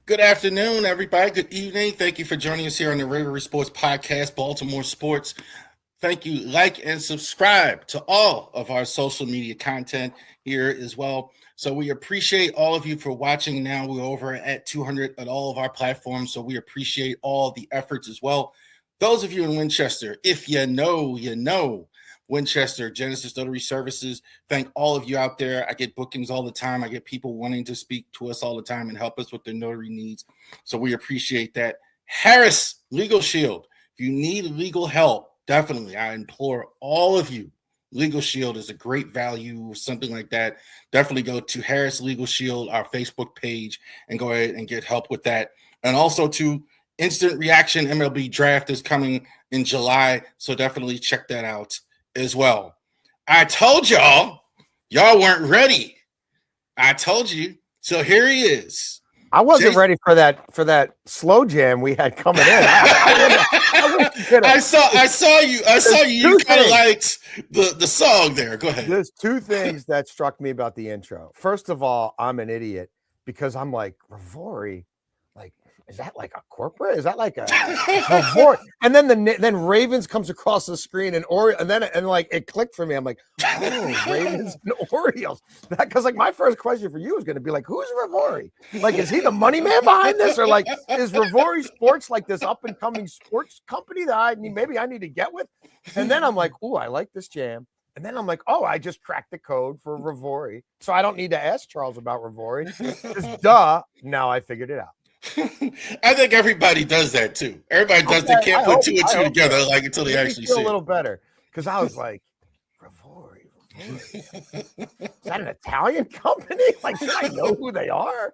Good afternoon, everybody. Good evening. Thank you for joining us here on the Ravori Sports podcast, Baltimore Sports. Thank you. Like and subscribe to all of our social media content here as well. So we appreciate all of you for watching. Now we're over at 200 at all of our platforms. So we appreciate all the efforts as well. Those of you in Winchester, if you know, you know. Winchester, Genesis Notary Services. Thank all of you out there. I get bookings all the time. I get people wanting to speak to us all the time and help us with their notary needs. So we appreciate that. Harris Legal Shield. If you need legal help, definitely, I implore all of you. Legal Shield is a great value or something like that. Definitely go to Harris Legal Shield, our Facebook page, and go ahead and get help with that. And also to Instant Reaction MLB Draft is coming in July. So definitely check that out as well. I told y'all weren't ready. I told you. So here he is. I wasn't ready for that slow jam we had coming in. I saw you. You kind of liked the song there. Go ahead. There's two things that struck me about the intro. First of all, I'm an idiot because I'm like, Ravori, like, is that like a corporate? Is that like a Ravori? And then Ravens comes across the screen and like it clicked for me. I'm like, oh, Ravens and Orioles. Because like my first question for you is going to be like, who's Ravori? Like, is he the money man behind this, or like is Ravori Sports like this up and coming sports company that I need to get with? And then I'm like, oh, I like this jam. And then I'm like, oh, I just cracked the code for Ravori, so I don't need to ask Charles about Ravori. Just duh. Now I figured it out. I think everybody does that too. Everybody does. They can't put two and two together like until they actually see a little better. Because I was like, Ravori. Is that an Italian company? Like, should I know who they are?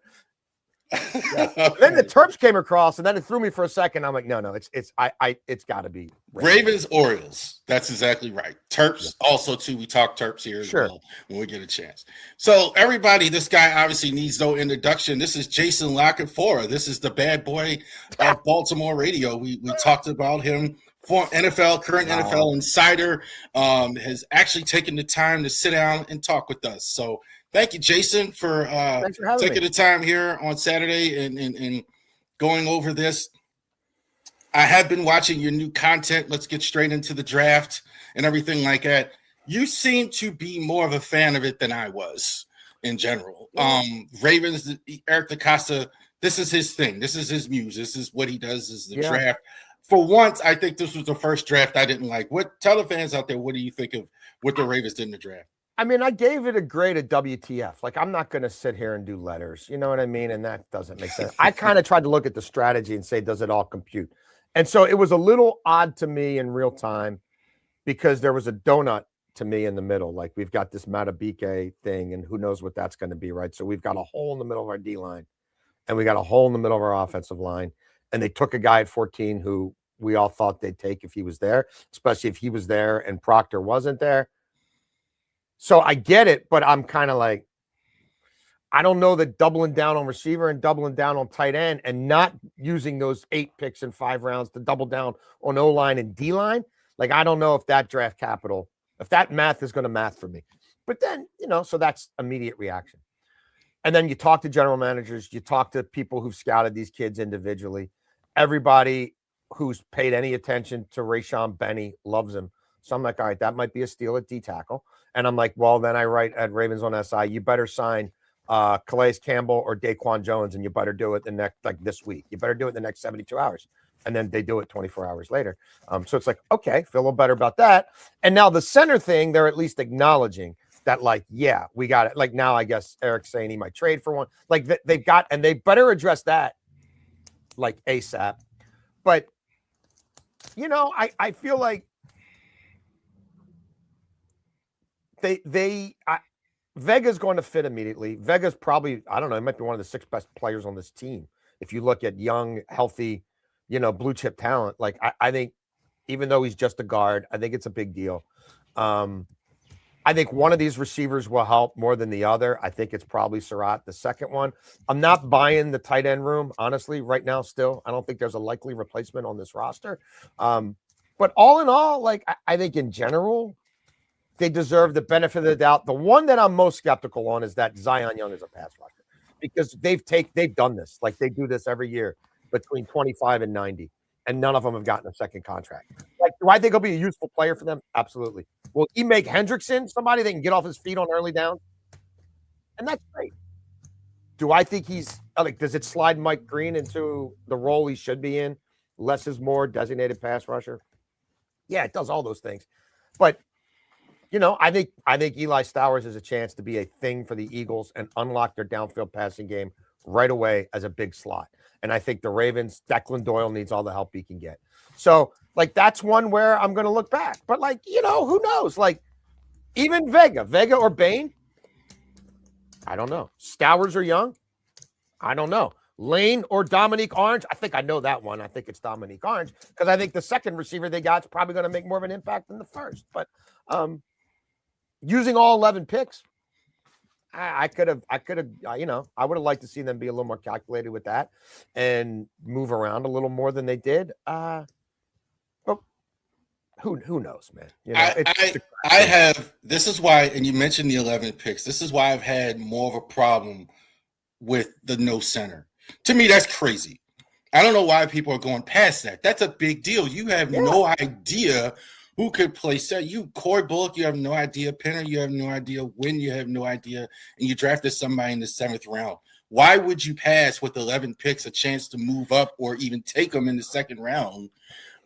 Yeah. Then the Terps came across, and then it threw me for a second. I'm like, no, it's got to be Ravens Orioles. That's exactly right. Terps also too. We talk Terps here as well when we get a chance. So everybody, this guy obviously needs no introduction. This is Jason Canfora. This is the bad boy of Baltimore radio. We talked about him. Current NFL insider, has actually taken the time to sit down and talk with us. So thank you, Jason, for taking the time here on Saturday and going over this. I have been watching your new content. Let's get straight into the draft and everything like that. You seem to be more of a fan of it than I was in general. Ravens, Eric DaCosta, this is his thing. This is his muse. This is what he does, is the draft. For once, I think this was the first draft I didn't like. Tell the fans out there, what do you think of what the Ravens did in the draft? I mean, I gave it a grade at WTF. Like, I'm not going to sit here and do letters. You know what I mean? And that doesn't make sense. I kind of tried to look at the strategy and say, does it all compute? And so it was a little odd to me in real time because there was a donut to me in the middle. Like, we've got this Matabike thing, and who knows what that's going to be, right? So we've got a hole in the middle of our D-line, and we got a hole in the middle of our offensive line. And they took a guy at 14 who we all thought they'd take if he was there, especially if he was there and Proctor wasn't there. So I get it, but I'm kind of like, I don't know that doubling down on receiver and doubling down on tight end and not using those 8 picks in 5 rounds to double down on O-line and D-line. Like, I don't know if that draft capital, if that math is going to math for me. But then, so that's immediate reaction. And then you talk to general managers, you talk to people who've scouted these kids individually. Everybody who's paid any attention to Rayshon Benny loves him. So I'm like, all right, that might be a steal at D tackle. And I'm like, well, then I write at Ravens on SI, you better sign Calais Campbell or Daquan Jones, and you better do it this week. You better do it in the next 72 hours. And then they do it 24 hours later. So it's like, okay, feel a little better about that. And now the center thing, they're at least acknowledging that, like, yeah, we got it. Like, now I guess Eric's saying he might trade for one. Like, they've got, and they better address that like ASAP. But, I feel like Vega's going to fit immediately. Vega's probably, I don't know, he might be one of the 6 best players on this team. If you look at young, healthy, blue chip talent, like I think, even though he's just a guard, I think it's a big deal. I think one of these receivers will help more than the other. I think it's probably Surratt, the second one. I'm not buying the tight end room, honestly, right now still. I don't think there's a likely replacement on this roster. But all in all, like, I think in general, they deserve the benefit of the doubt. The one that I'm most skeptical on is that Zion Young is a pass rusher. because they've done this. Like they do this every year between 25 and 90, and none of them have gotten a second contract. Like, do I think he'll be a useful player for them? Absolutely. Will he make Hendrickson somebody that can get off his feet on early downs? And that's great. Do I think he's like, does it slide Mike Green into the role he should be in? Less is more, designated pass rusher. Yeah, it does all those things. But I think Eli Stowers has a chance to be a thing for the Eagles and unlock their downfield passing game right away as a big slot. And I think the Ravens, Declan Doyle needs all the help he can get. So, like, that's one where I'm going to look back. But, like, who knows? Like, even Vega or Bain, I don't know. Stowers or Young, I don't know. Lane or Dominique Orange, I think I know that one. I think it's Dominique Orange because I think the second receiver they got is probably going to make more of an impact than the first. But using all 11 picks, I could have, I would have liked to see them be a little more calculated with that and move around a little more than they did. But who knows, man? I have, this is why, and you mentioned the 11 picks. This is why I've had more of a problem with the no center. To me, that's crazy. I don't know why people are going past that. That's a big deal. You have no idea who could play center. You, Corey Bullock, you have no idea. Penner, you have no idea. Wynn, you have no idea. And you drafted somebody in the 7th round. Why would you pass with 11 picks a chance to move up or even take them in the 2nd round,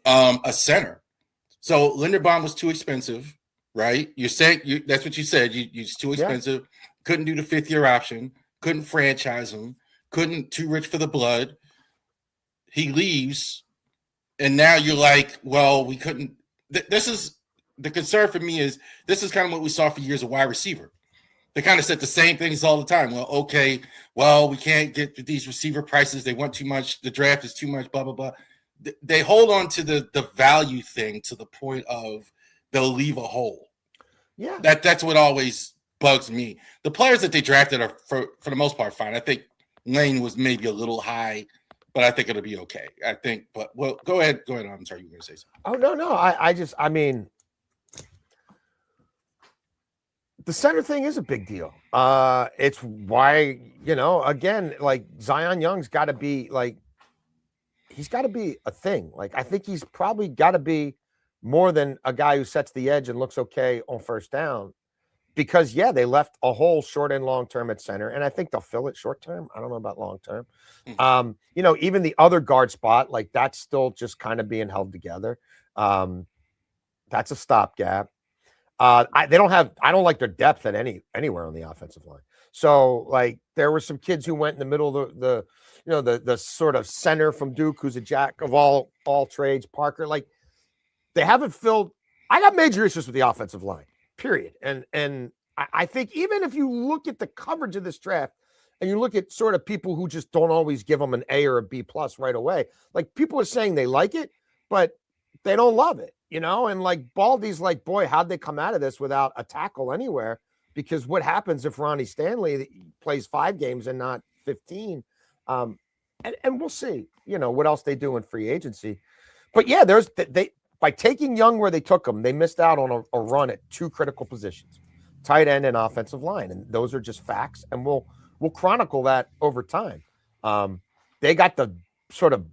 a center? So Linderbaum was too expensive, right? You're saying that's what you said. You're too expensive. Yeah. Couldn't do the 5th-year option. Couldn't franchise him. Couldn't, too rich for the blood. He leaves, and now you're like, well, we couldn't. This is the concern for me. Is this is kind of what we saw for years of wide receiver. They kind of said the same things all the time. Well, okay, well, we can't get these receiver prices. They want too much. The draft is too much. Blah blah blah. They hold on to the value thing to the point of they'll leave a hole. Yeah, that's what always bugs me. The players that they drafted are for the most part fine. I think Lane was maybe a little high, but I think it'll be okay. I think, but well, go ahead. I'm sorry, you were going to say something. Oh no. I mean, the center thing is a big deal. It's why, again, like Zion Young's got to be like, he's got to be a thing. Like, I think he's probably got to be more than a guy who sets the edge and looks okay on first down. Because, they left a hole short and long term at center, and I think they'll fill it short term. I don't know about long term. Even the other guard spot, like that's still just kind of being held together. That's a stopgap. I don't like their depth at anywhere on the offensive line. So, like, there were some kids who went in the middle of the sort of center from Duke, who's a jack of all trades, Parker. Like, they haven't filled. I got major issues with the offensive line. Period. And I think even if you look at the coverage of this draft and you look at sort of people who just don't always give them an A or a B plus right away, like people are saying they like it, but they don't love it, and like Baldy's like, boy, how'd they come out of this without a tackle anywhere? Because what happens if Ronnie Stanley plays 5 games and not 15? And we'll see, what else they do in free agency. But by taking Young where they took him, they missed out on a run at 2 critical positions, tight end and offensive line. And those are just facts. And we'll chronicle that over time. They got the sort of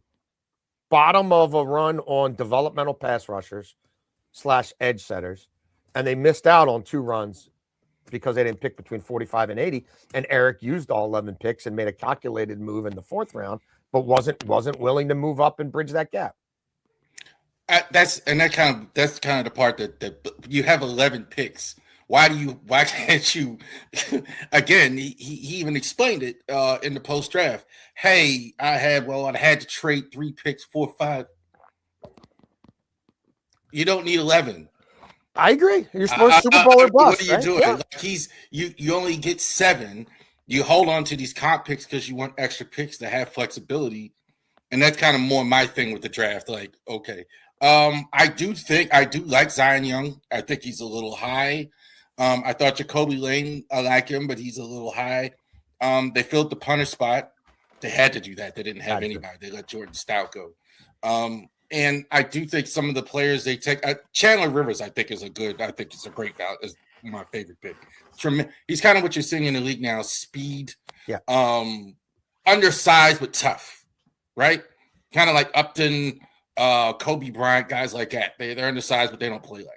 bottom of a run on developmental pass rushers / edge setters. And they missed out on 2 runs because they didn't pick between 45 and 80. And Eric used all 11 picks and made a calculated move in the 4th round, but wasn't willing to move up and bridge that gap. That's kind of the part that you have 11 picks. Why can't you? Again, he even explained it in the post draft. Hey, I had to trade 3 picks, 4, 5. You don't need 11. I agree. You're supposed to Super Bowl or bust. What are you doing? Yeah. Like you only get 7. You hold on to these comp picks because you want extra picks to have flexibility, and that's kind of more my thing with the draft. Like, okay. I do like Zion Young. I think he's a little high. I thought Jacoby Lane, I like him, but he's a little high. They filled the punter spot. They had to do that. They didn't have anybody. They let Jordan Stout go. And I do think some of the players they take, Chandler Rivers, I think it's a great value. Is my favorite pick. He's kind of what you're seeing in the league now. Speed, Yeah. Undersized but tough, right? Kind of like Upton, Kobe Bryant, guys like that. They're undersized, but they don't play like it.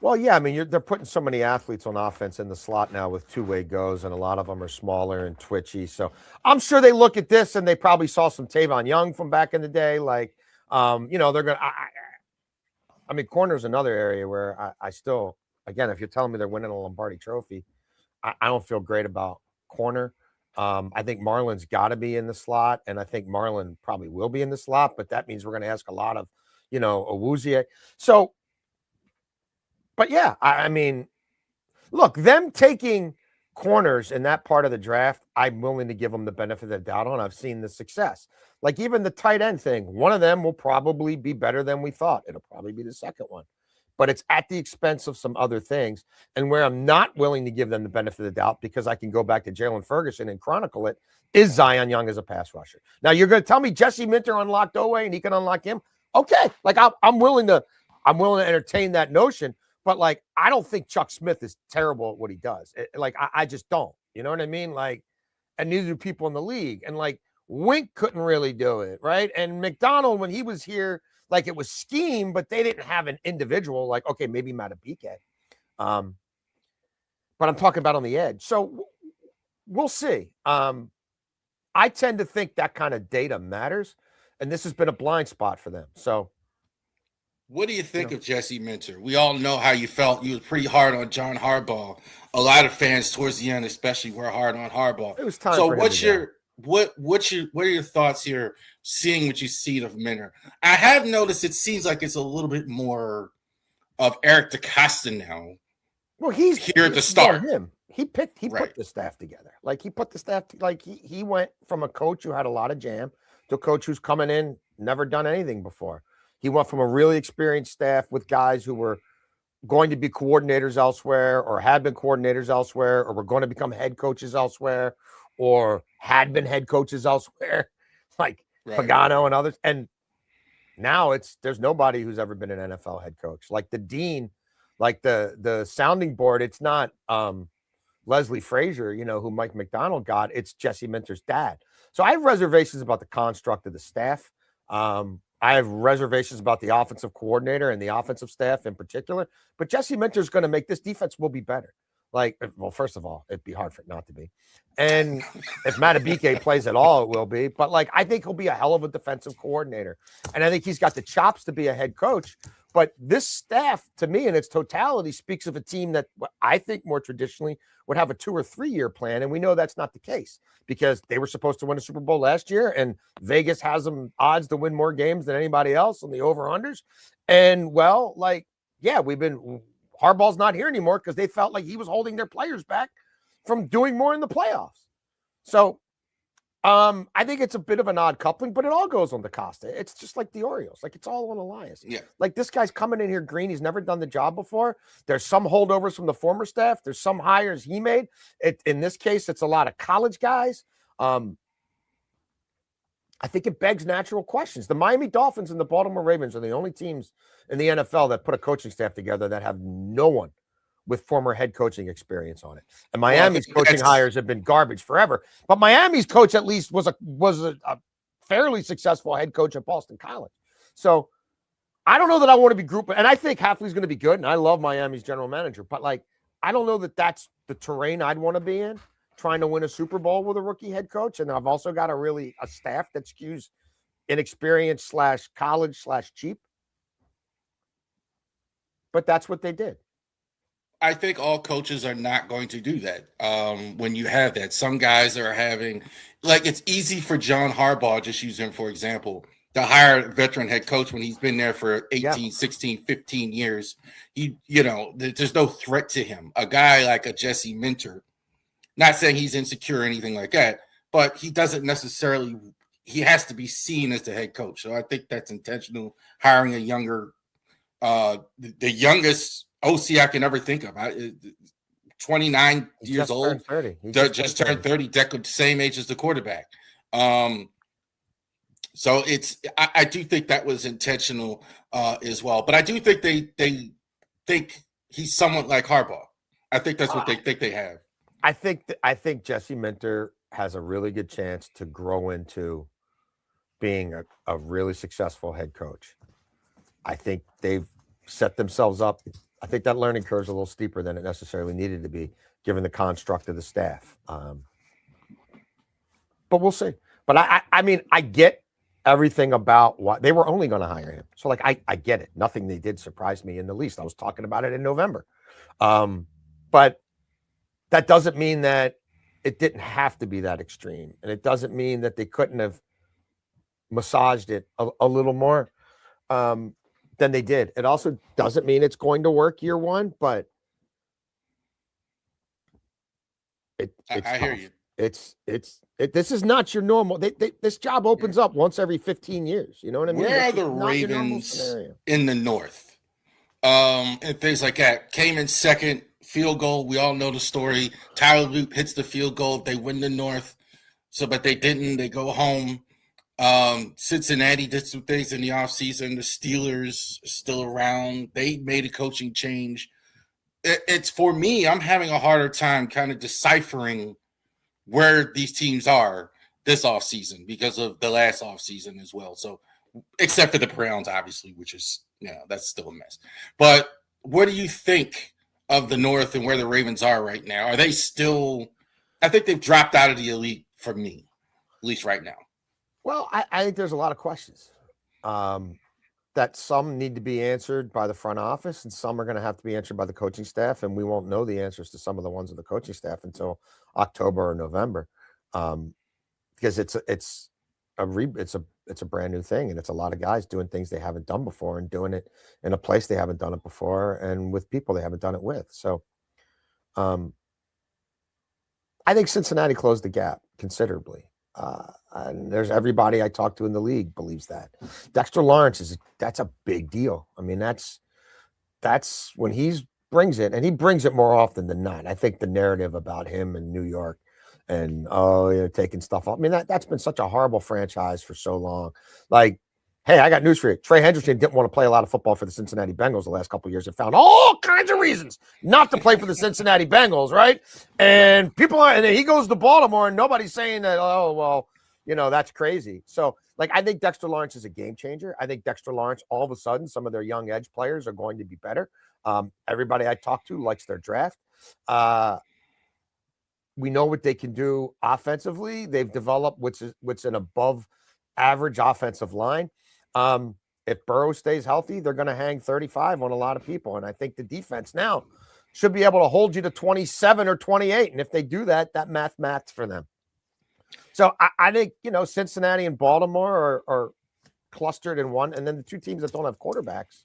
Well, yeah, I mean, they're putting so many athletes on offense in the slot now with two-way goes, and a lot of them are smaller and twitchy. So I'm sure they look at this and they probably saw some Tavon Young from back in the day. Like, they're going to – I mean, corner's another area where I still – again, if you're telling me they're winning a Lombardi trophy, I don't feel great about corner. I think Marlon's got to be in the slot, and I think Marlon probably will be in the slot, but that means we're going to ask a lot of, Awuzie. So, but yeah, I mean, look, them taking corners in that part of the draft, I'm willing to give them the benefit of the doubt on. I've seen the success. Like even the tight end thing, one of them will probably be better than we thought. It'll probably be the second one. But it's at the expense of some other things. And where I'm not willing to give them the benefit of the doubt, because I can go back to Jalen Ferguson and chronicle it, is Zion Young as a pass rusher. Now, you're going to tell me Jesse Minter unlocked Owe and he can unlock him? Okay. Like, I'm willing to entertain that notion. But, like, I don't think Chuck Smith is terrible at what he does. I just don't. You know what I mean? Like, and neither do people in the league. And, like, Wink couldn't really do it, right? And McDonald, when he was here, like, it was scheme, but they didn't have an individual. Like, okay, maybe Matabike. But I'm talking about on the edge. So we'll see. I tend to think that kind of data matters. And this has been a blind spot for them. So. What do you think of Jesse Minter? We all know how you felt. You were pretty hard on John Harbaugh. A lot of fans towards the end, especially, were hard on Harbaugh. It was time. So what are your thoughts here, seeing what you see of Minter? I have noticed it seems like it's a little bit more of Eric DeCosta now. Well, he's here at the start. Him. He put the staff together. Like he put the staff. He went from a coach who had a lot of jam to a coach who's coming in, never done anything before. He went from a really experienced staff with guys who were going to be coordinators elsewhere or had been coordinators elsewhere or were going to become head coaches elsewhere or had been head coaches elsewhere, like Pagano and others. And now there's nobody who's ever been an NFL head coach. Like the dean, like the sounding board, it's not Leslie Frazier, who Mike McDonald got. It's Jesse Minter's dad. So I have reservations about the construct of the staff. I have reservations about the offensive coordinator and the offensive staff in particular. But Jesse Minter is going to make this defense will be better. Like, well, first of all, it'd be hard for it not to be. And if Matabike plays at all, it will be. But, like, I think he'll be a hell of a defensive coordinator. And I think he's got the chops to be a head coach. But this staff, to me, in its totality, speaks of a team that I think more traditionally would have a 2 or 3 year plan. And we know that's not the case because they were supposed to win a Super Bowl last year. And Vegas has them odds to win more games than anybody else on the over-unders. And, well, like, yeah, Harbaugh's not here anymore because they felt like he was holding their players back from doing more in the playoffs. So I think it's a bit of an odd coupling, but it all goes on DeCosta. It's just like the Orioles. Like, it's all on Elias. Yeah. Like, this guy's coming in here green. He's never done the job before. There's some holdovers from the former staff. There's some hires he made. In this case, it's a lot of college guys. I think it begs natural questions. The Miami Dolphins and the Baltimore Ravens are the only teams in the NFL that put a coaching staff together that have no one with former head coaching experience on it. And Miami's coaching hires have been garbage forever. But Miami's coach at least was a fairly successful head coach at Boston College. So I don't know that I want to be grouping. And I think Hafley's going to be good. And I love Miami's general manager. But, like, I don't know that that's the terrain I'd want to be in, trying to win a Super Bowl with a rookie head coach. And I've also got a staff that skews inexperienced / college / cheap. But that's what they did. I think all coaches are not going to do that. When you have that, some guys are having, like, it's easy for John Harbaugh, just use him for example, to hire a veteran head coach when he's been there for 18, 16, 15 years. There's no threat to him. A guy like a Jesse Minter, not saying he's insecure or anything like that, but he doesn't necessarily, he has to be seen as the head coach. So I think that's intentional, hiring a younger, the youngest OC I can ever think of. 29 years old. 30. Just turned 30. Same age as the quarterback. So I do think that was intentional as well. But I do think they think he's somewhat like Harbaugh. I think that's what they think they have. I think Jesse Minter has a really good chance to grow into being a really successful head coach. I think they've set themselves up. I think that learning curve is a little steeper than it necessarily needed to be, given the construct of the staff. But we'll see. But I mean, I get everything about why they were only going to hire him. So, like, I get it. Nothing they did surprised me in the least. I was talking about it in November. But that doesn't mean that it didn't have to be that extreme. And it doesn't mean that they couldn't have massaged it a little more than they did. It also doesn't mean it's going to work year one, but I hear you. This is not your normal. This job opens up once every 15 years. You know what I mean? Where are the Ravens in the North? And things like that. Came in second, field goal. We all know the story. Tyler Loop hits the field goal. They win the North. But they didn't. They go home. Cincinnati did some things in the offseason. The Steelers are still around. They made a coaching change. It's for me, I'm having a harder time kind of deciphering where these teams are this offseason because of the last offseason as well. So, except for the Browns, obviously, which is, that's still a mess. But what do you think of the North and where the Ravens are right now? Are they still – I think they've dropped out of the elite for me, at least right now. Well, I think there's a lot of questions that some need to be answered by the front office and some are going to have to be answered by the coaching staff. And we won't know the answers to some of the ones of the coaching staff until October or November because it's a brand new thing. And it's a lot of guys doing things they haven't done before and doing it in a place they haven't done it before and with people they haven't done it with. So I think Cincinnati closed the gap considerably. And there's everybody I talk to in the league believes that. Dexter Lawrence that's a big deal. I mean, that's when he brings it, and he brings it more often than not. I think the narrative about him in New York and taking stuff off. I mean, that's been such a horrible franchise for so long. Like, hey, I got news for you. Trey Hendrickson didn't want to play a lot of football for the Cincinnati Bengals the last couple of years and found all kinds of reasons not to play for the Cincinnati Bengals, right? And and then he goes to Baltimore and nobody's saying that, oh, well, that's crazy. So, like, I think Dexter Lawrence is a game changer. I think Dexter Lawrence, all of a sudden, some of their young edge players are going to be better. Everybody I talk to likes their draft. We know what they can do offensively. They've developed what's an above average offensive line. If Burrow stays healthy, they're going to hang 35 on a lot of people. And I think the defense now should be able to hold you to 27 or 28. And if they do that, that maths for them. So I think, Cincinnati and Baltimore are clustered in one. And then the two teams that don't have quarterbacks,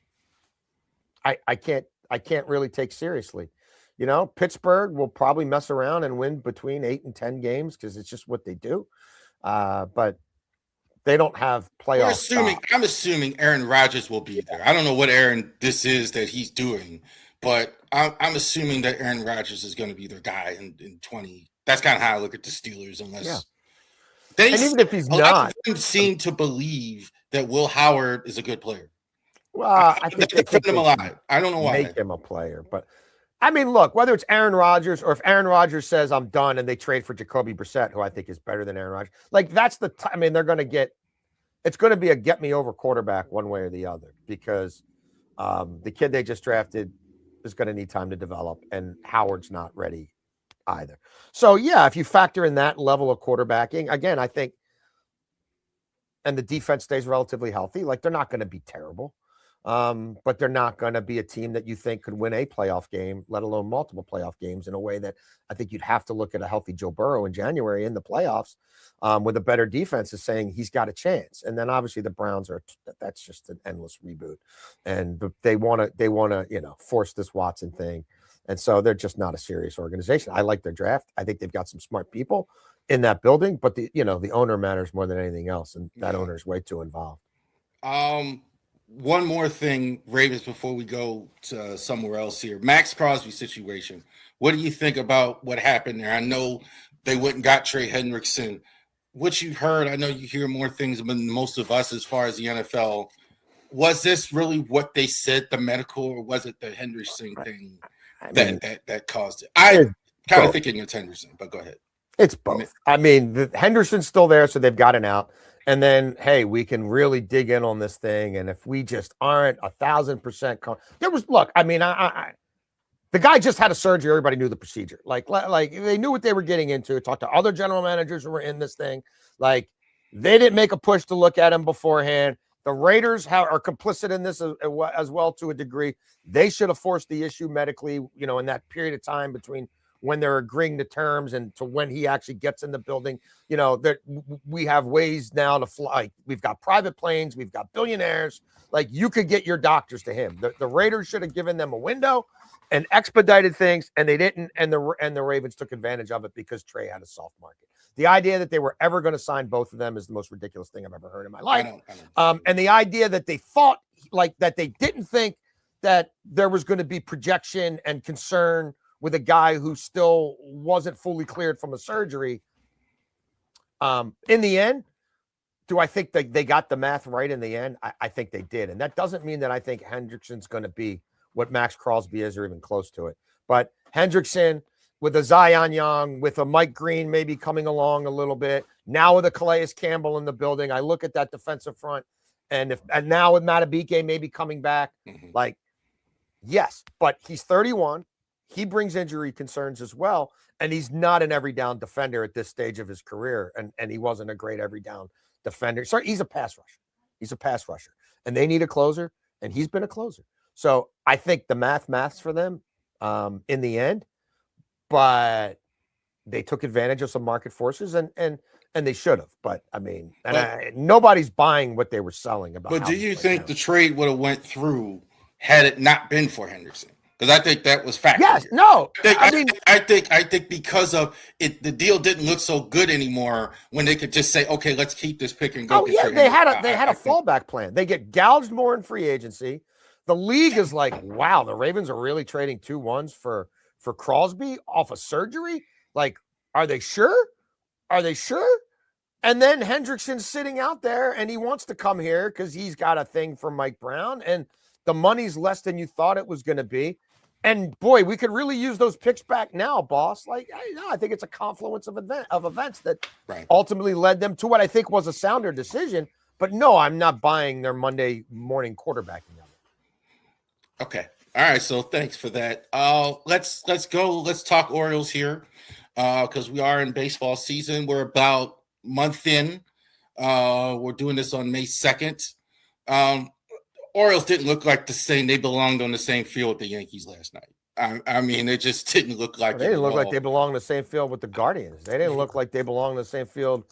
I can't really take seriously. Pittsburgh will probably mess around and win between 8 and 10 games because it's just what they do. But they don't have playoff. I'm assuming Aaron Rodgers will be there. I don't know what Aaron this is that he's doing, but I'm assuming that Aaron Rodgers is going to be their guy in 20. That's kind of how I look at the Steelers, unless and even if he's not, them seem to believe that Will Howard is a good player. Well, I think they defend him alive. I don't know why. Make him a player, but I mean, look, whether it's Aaron Rodgers or if Aaron Rodgers says I'm done and they trade for Jacoby Brissett, who I think is better than Aaron Rodgers, like that's the time. I mean, it's going to be a get me over quarterback one way or the other because the kid they just drafted is going to need time to develop and Howard's not ready either. So yeah, if you factor in that level of quarterbacking, again, I think, and the defense stays relatively healthy, like they're not going to be terrible. But they're not going to be a team that you think could win a playoff game, let alone multiple playoff games in a way that I think you'd have to look at a healthy Joe Burrow in January in the playoffs with a better defense is saying he's got a chance. And then obviously the Browns that's just an endless reboot and they want to, force this Watson thing. And so they're just not a serious organization. I like their draft. I think they've got some smart people in that building, but the owner matters more than anything else. And that owner is way too involved. One more thing, Ravens, before we go to somewhere else here. Max Crosby situation. What do you think about what happened there? I know they went and got Trey Hendrickson. What you've heard, I know you hear more things than most of us as far as the NFL. Was this really what they said, the medical, or was it the Hendrickson thing that caused it? Kind of thinking it's Henderson, but go ahead. It's both. I mean, Henderson's still there, so they've got an out. And then, hey, we can really dig in on this thing. And if we just aren't 1,000%, the guy just had a surgery. Everybody knew the procedure. Like they knew what they were getting into. Talked to other general managers who were in this thing. Like, they didn't make a push to look at him beforehand. The Raiders are complicit in this as well to a degree. They should have forced the issue medically, in that period of time between when they're agreeing to terms and to when he actually gets in the building. That we have ways now to fly. We've got private planes. We've got billionaires. Like, you could get your doctors to him. The Raiders should have given them a window and expedited things, and they didn't. And the Ravens took advantage of it because Trey had a soft market. The idea that they were ever going to sign both of them is the most ridiculous thing I've ever heard in my life. And the idea that they thought, that they didn't think that there was going to be projection and concern with a guy who still wasn't fully cleared from a surgery. In the end, do I think that they got the math right in the end? I think they did. And that doesn't mean that I think Hendrickson's going to be what Max Crosby is or even close to it. But Hendrickson, with a Zion Young, with a Mike Green maybe coming along a little bit, now with a Calais Campbell in the building, I look at that defensive front, and now with Matabike maybe coming back, yes, but he's 31. He brings injury concerns as well, and he's not an every down defender at this stage of his career, and he wasn't a great every down defender. Sorry, he's a pass rusher, and they need a closer, and he's been a closer. So I think the maths for them in the end. But they took advantage of some market forces, and they should have. But I mean, nobody's buying what they were selling about. But do you think the trade would have went through had it not been for Henderson? Because I think that was factored. Yes, no. I think because of it, the deal didn't look so good anymore when they could just say, okay, let's keep this pick and go. Oh yeah, they had a fallback plan. They get gouged more in free agency. The league is like, wow, the Ravens are really trading 2-1s for Crosby off of surgery? Like, are they sure? And then Hendrickson's sitting out there and he wants to come here because he's got a thing for Mike Brown and the money's less than you thought it was going to be. And boy, we could really use those picks back now, boss. Like, I think it's a confluence of events that ultimately led them to what I think was a sounder decision. But no, I'm not buying their Monday morning quarterbacking of it. Okay. All right, so thanks for that. Let's go. Let's talk Orioles here because we are in baseball season. We're about a month in. We're doing this on May 2nd. Orioles didn't look like the same. They belonged on the same field with the Yankees last night. I mean, it just didn't look like they didn't look like they belonged in the same field with the Guardians. They didn't look like they belonged in the same field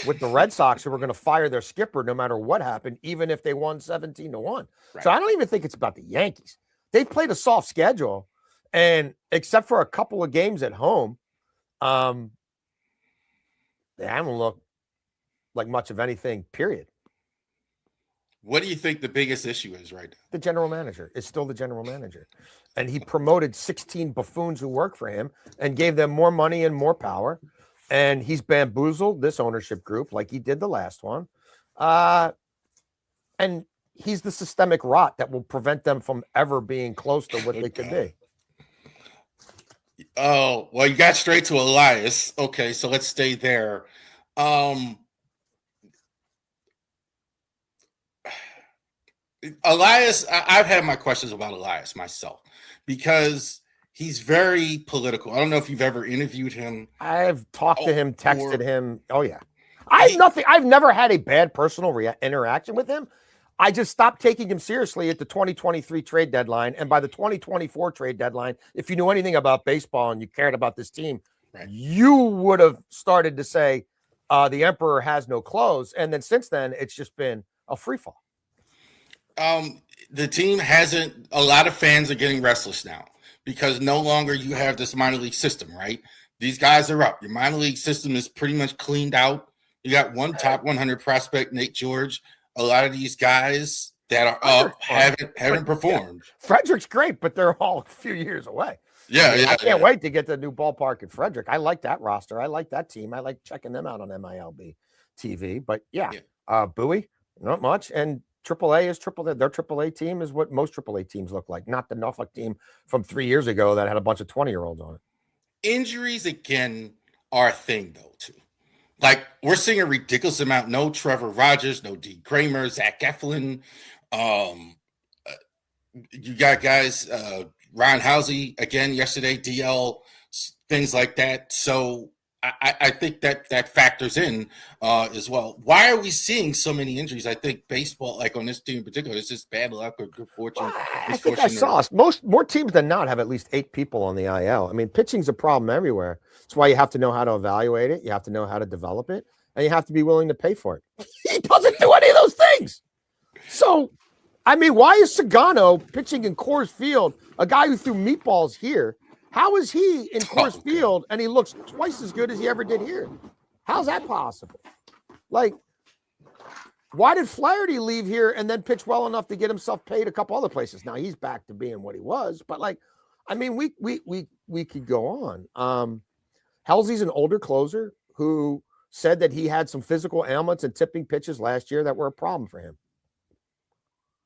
with the Red Sox, who were going to fire their skipper no matter what happened, even if they won 17-1. Right. So I don't even think it's about the Yankees. They've played a soft schedule, and except for a couple of games at home, they haven't looked like much of anything, period. What do you think the biggest issue is right now? The general manager is still the general manager. And he promoted 16 buffoons who work for him and gave them more money and more power. And he's bamboozled this ownership group like he did the last one. And he's the systemic rot that will prevent them from ever being close to what they could be. Oh, well, you got straight to Elias. Okay, so let's stay there. Elias, I've had my questions about Elias myself because he's very political. I don't know if you've ever interviewed him. I've talked to him, texted him. Oh, yeah. I've never had a bad personal interaction with him. I just stopped taking him seriously at the 2023 trade deadline. And by the 2024 trade deadline, if you knew anything about baseball and you cared about this team, you would have started to say the emperor has no clothes. And then since then, it's just been a free fall. The team hasn't, a lot of fans are getting restless now because no longer you have this minor league system, right? These guys are up. Your minor league system is pretty much cleaned out. You got one top 100 prospect, Nate George. A lot of these guys that are up haven't performed. Frederick's great, but they're all a few years away. I can't wait to get the new ballpark in Frederick. I like that roster. I like that team. I like checking them out on MILB TV. But Bowie, not much. And AAA is their AAA team is what most AAA teams look like, not the Norfolk team from 3 years ago that had a bunch of 20-year-olds on it. injuries again are a thing though too. Like we're seeing a ridiculous amount. No Trevor Rogers, no D. Kramer, Zach Eflin. You got guys, Ron Housey again yesterday, DL, things like that. So I think that factors in as well. Why are we seeing so many injuries? I think baseball, like on this team in particular, it's just bad luck or good fortune. Well, I think I saw more teams than not have at least 8 people on the IL. I mean, pitching's a problem everywhere. That's why you have to know how to evaluate it. You have to know how to develop it, and you have to be willing to pay for it. He doesn't do any of those things. So, I mean, why is Sagano pitching in Coors Field, a guy who threw meatballs here? How is he in Coors Field and he looks twice as good as he ever did here? How's that possible? Like, why did Flaherty leave here and then pitch well enough to get himself paid a couple other places? Now he's back to being what he was, but like, I mean, we could go on. Halsey's an older closer who said that he had some physical ailments and tipping pitches last year that were a problem for him.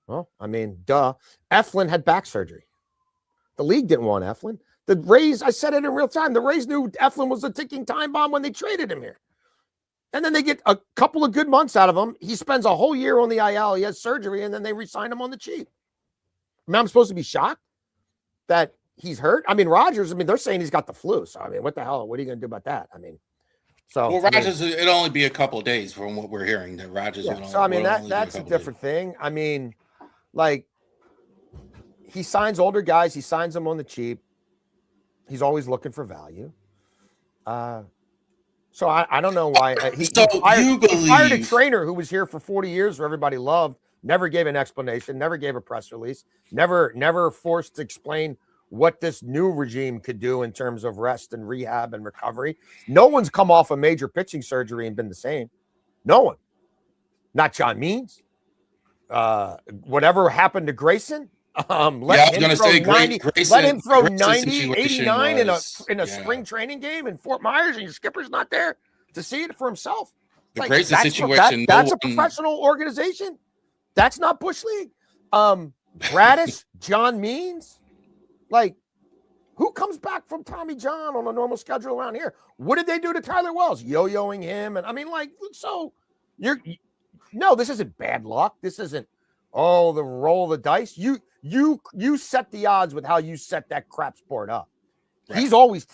Well, I mean, duh. Eflin had back surgery. The league didn't want Eflin. The Rays, I said it in real time, the Rays knew Eflin was a ticking time bomb when they traded him here. And then they get a couple of good months out of him. He spends a whole year on the IL. He has surgery, and then they re-sign him on the cheap. I mean, I'm supposed to be shocked that he's hurt. I mean, Rogers, they're saying he's got the flu. So, I mean, what the hell? What are you going to do about that? I mean, so. Well, Rogers, it'd only be a couple of days from what we're hearing that Rogers would only. So, I mean, that's a different thing. I mean, like, he signs older guys. He signs them on the cheap. He's always looking for value. So I don't know why. He fired a trainer who was here for 40 years who everybody loved, never gave an explanation, never gave a press release, never forced to explain what this new regime could do in terms of rest and rehab and recovery. No one's come off a major pitching surgery and been the same. No one. Not John Means. Whatever happened to Grayson. Let him throw 90, 89 in a spring training game in Fort Myers, and your skipper's not there to see it for himself. The Grayson situation. That's a professional organization. That's not Bush League. Radish, John Means. Like, who comes back from Tommy John on a normal schedule around here? What did they do to Tyler Wells? Yo-yoing him. And I mean, like, so no, this isn't bad luck. This isn't, the roll of the dice. You set the odds with how you set that crap sport up. Right. He's always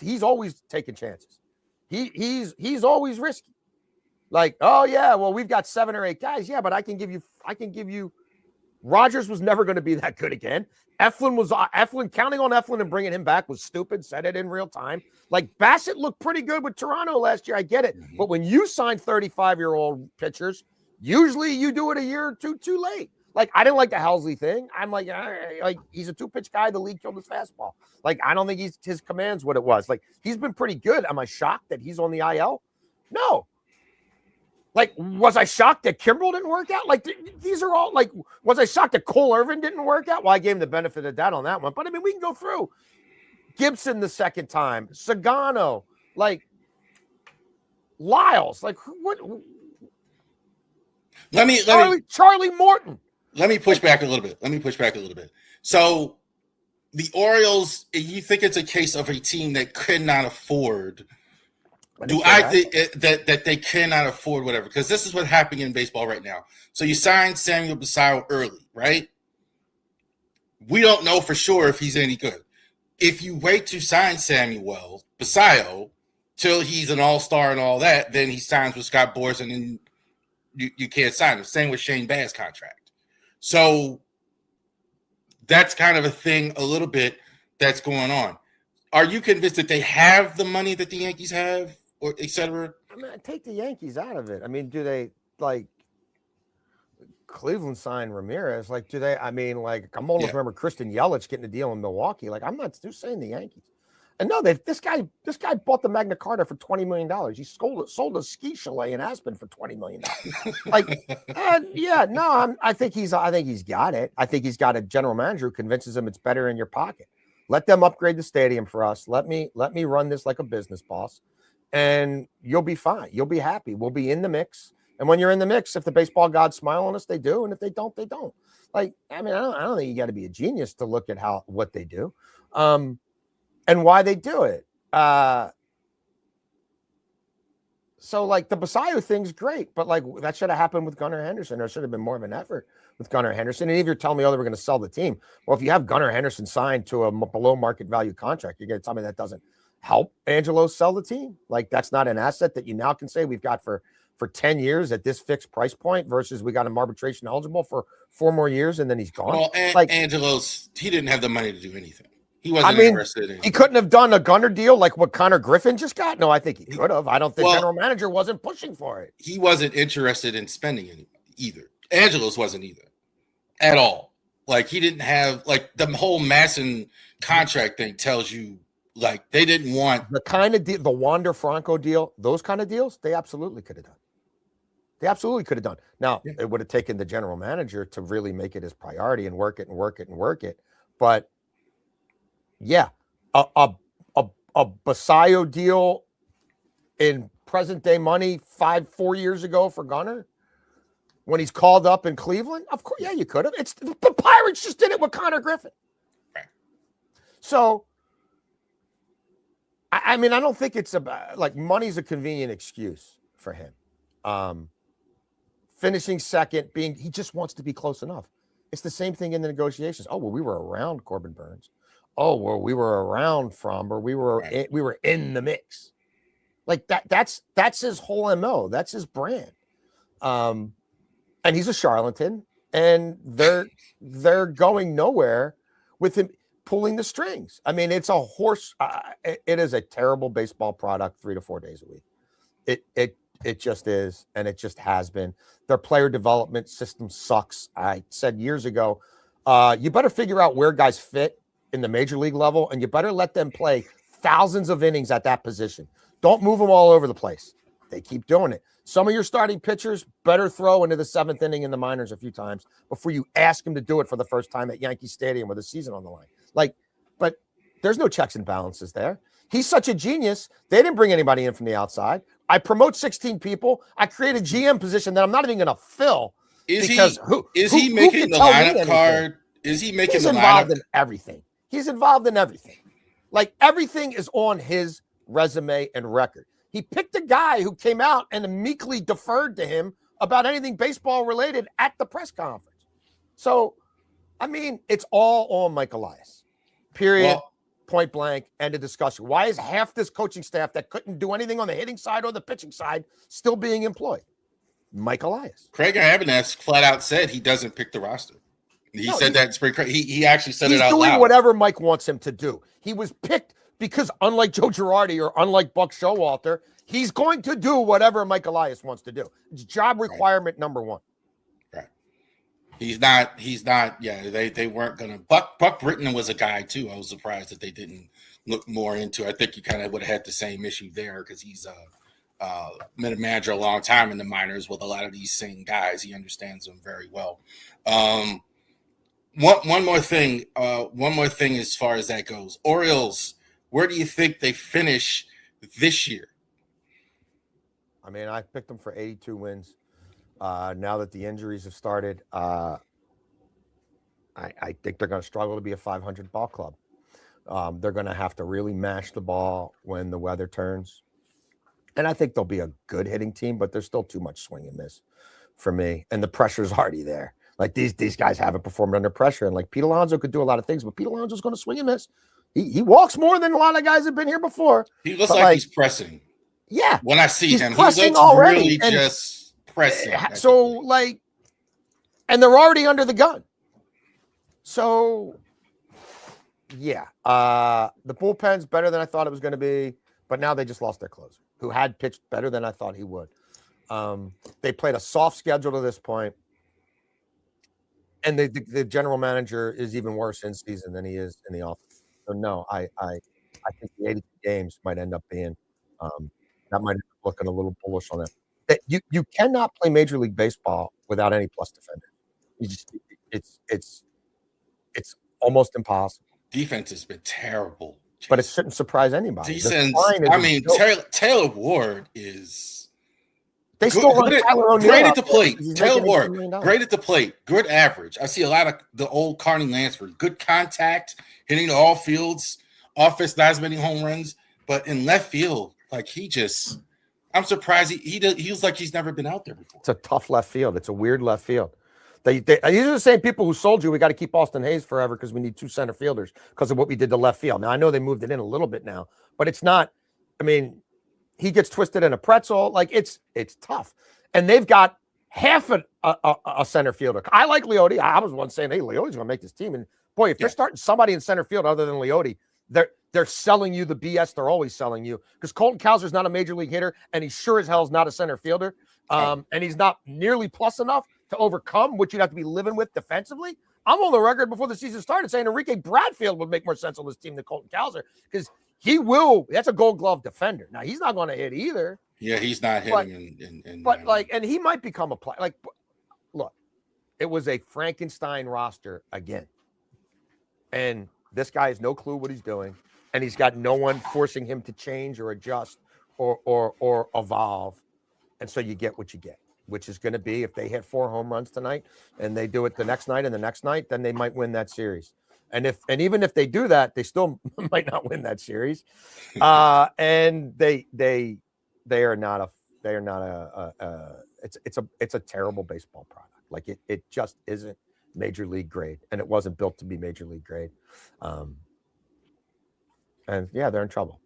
taking chances. He's always risky. Like, oh yeah, well, we've got 7 or 8 guys. Yeah, but I can give you Rogers was never going to be that good again. Eflin, counting on Eflin and bringing him back was stupid. Said it in real time. Like, Bassett looked pretty good with Toronto last year. I get it. Mm-hmm. But when you sign 35-year-old pitchers, usually you do it a year or two too late. Like, I didn't like the Halsey thing. I'm like he's a 2-pitch guy. The league killed his fastball. Like, I don't think his command's what it was. Like, he's been pretty good. Am I shocked that he's on the IL? No. Like, was I shocked that Kimbrel didn't work out? Like, these are all, like, was I shocked that Cole Irvin didn't work out? Well, I gave him the benefit of that on that one. But, I mean, we can go through. Gibson the second time. Sagano. Like, Lyles. Like, what? Charlie Morton. Let me push back a little bit. So the Orioles, you think it's a case of a team that could not afford? Do I think that they cannot afford whatever? Because this is what's happening in baseball right now. So you signed Samuel Basallo early, right? We don't know for sure if he's any good. If you wait to sign Samuel Basallo till he's an all-star and all that, then he signs with Scott Boras and then you can't sign him. Same with Shane Bass's contract. So that's kind of a thing a little bit that's going on. Are you convinced that they have the money that the Yankees have, or et cetera? I mean, take the Yankees out of it. I mean, do they, like, Cleveland signed Ramirez? Like, do they, I mean, like, I'm old enough to remember Kristen Yelich getting a deal in Milwaukee. Like, I'm not saying the Yankees. And no, this guy bought the Magna Carta for $20 million. He sold a ski chalet in Aspen for $20 million. Like, I think he's got it. I think he's got a general manager who convinces him it's better in your pocket. Let them upgrade the stadium for us. Let me run this like a business boss, and you'll be fine. You'll be happy. We'll be in the mix. And when you're in the mix, if the baseball gods smile on us, they do. And if they don't, they don't. Like, I mean, I don't think you got to be a genius to look at what they do. And why they do it. So like the Basayo thing's great, but like that should have happened with Gunnar Henderson. There should have been more of an effort with Gunnar Henderson. And if you're telling me, oh, they were going to sell the team. Well, if you have Gunnar Henderson signed to a below market value contract, you're going to tell me that doesn't help Angelo sell the team. Like that's not an asset that you now can say we've got for 10 years at this fixed price point versus we got him arbitration eligible for 4 more years and then he's gone. Well, like Angelo's, he didn't have the money to do anything. He wasn't interested in. He couldn't have done a Gunnar deal like what Connor Griffin just got. No, I think he could have. I don't think general manager wasn't pushing for it. He wasn't interested in spending any either. Angelo's wasn't either at all. Like he didn't have like the whole Masson contract thing tells you like they didn't want the kind of deal, the Wander Franco deal, those kind of deals. They absolutely could have done. They absolutely could have done. Now it would have taken the general manager to really make it his priority and work it and work it and work it. But yeah, a Basayo deal in present day money 4 years ago for Gunnar when he's called up in Cleveland. Of course, yeah, you could have. It's the Pirates just did it with Connor Griffin. Right. So, I mean, I don't think it's about like money's a convenient excuse for him. Finishing second, he just wants to be close enough. It's the same thing in the negotiations. Oh, well, we were around Corbin Burns. Oh, well, we were around Fromber. We were in the mix. Like that's his whole MO. That's his brand. And he's a charlatan, and they're going nowhere with him pulling the strings. I mean, it's a horse. It is a terrible baseball product 3 to 4 days a week. It just is, and it just has been. Their player development system sucks. I said years ago, you better figure out where guys fit in the major league level, and you better let them play thousands of innings at that position. Don't move them all over the place. They keep doing it. Some of your starting pitchers better throw into the 7th inning in the minors a few times before you ask them to do it for the first time at Yankee Stadium with a season on the line. But there's no checks and balances there. He's such a genius. They didn't bring anybody in from the outside. I promote 16 people. I create a GM position that I'm not even going to fill. Is he making the lineup card? Is he making the lineup? He's involved in everything. He's involved in everything. Like everything is on his resume and record. He picked a guy who came out and meekly deferred to him about anything baseball related at the press conference. So, I mean, it's all on Mike Elias. Period. Well, point blank. End of discussion. Why is half this coaching staff that couldn't do anything on the hitting side or the pitching side still being employed? Mike Elias. Craig Abanez flat out said he doesn't pick the roster. He said that in spring. He actually said it out loud. He's doing whatever Mike wants him to do. He was picked because, unlike Joe Girardi or unlike Buck Showalter, he's going to do whatever Mike Elias wants to do. It's job requirement number one. Right. He's not. Yeah, they weren't gonna. Buck Britton was a guy too. I was surprised that they didn't look more into. I think you kind of would have had the same issue there because he's been a manager a long time in the minors with a lot of these same guys. He understands them very well. One more thing as far as that goes. Orioles, where do you think they finish this year? I mean, I picked them for 82 wins. Now that the injuries have started, I think they're going to struggle to be a 500 ball club. They're going to have to really mash the ball when the weather turns. And I think they'll be a good hitting team, but there's still too much swing and miss for me. And the pressure's already there. Like these guys haven't performed under pressure. And like Pete Alonso could do a lot of things, but Pete Alonso's going to swing and miss. He walks more than a lot of guys have been here before. He looks like he's pressing. Yeah. When I see him, he looks already. Really just pressing. So and they're already under the gun. So yeah. The bullpen's better than I thought it was going to be, but now they just lost their closer, who had pitched better than I thought he would. They played a soft schedule to this point. And the general manager is even worse in season than he is in the office. So no, I think the 82 games might end up being that might end up looking a little bullish on that. You cannot play Major League Baseball without any plus defender. It's almost impossible. Defense has been terrible, but it shouldn't surprise anybody. Taylor Ward is. They still run Tyler O'Neill. Great at the plate. Taylor Ward, great at the plate. Good average. I see a lot of the old Carney Lansford. Good contact, hitting to all fields. Offense, not as many home runs. but in left field, like I'm surprised he was like he's never been out there before. It's a tough left field. It's a weird left field. These are the same people who sold you. We got to keep Austin Hayes forever because we need 2 center fielders because of what we did to left field. Now I know they moved it in a little bit now, but it's not. I mean, he gets twisted in a pretzel. Like it's tough, and they've got half a center fielder. I like Leote. I was one saying, hey, Leote's going to make this team. And boy, if they're starting somebody in center field other than Leote, they're selling you the BS they're always selling you, because Colton Cowser's not a major league hitter, and he sure as hell is not a center fielder. And he's not nearly plus enough to overcome what you'd have to be living with defensively. I'm on the record before the season started saying Enrique Bradfield would make more sense on this team than Colton Cowser, because that's a Gold Glove defender. Now he's not going to hit either. Yeah, he's not hitting. And he might become a player. Like, look, it was a Frankenstein roster again, and this guy has no clue what he's doing, and he's got no one forcing him to change or adjust or evolve, and so you get what you get, which is going to be, if they hit 4 home runs tonight and they do it the next night and the next night, then they might win that series. And even if they do that, they still might not win that series. And they are not it's a terrible baseball product. Like it just isn't major league grade, and it wasn't built to be major league grade. And yeah, they're in trouble.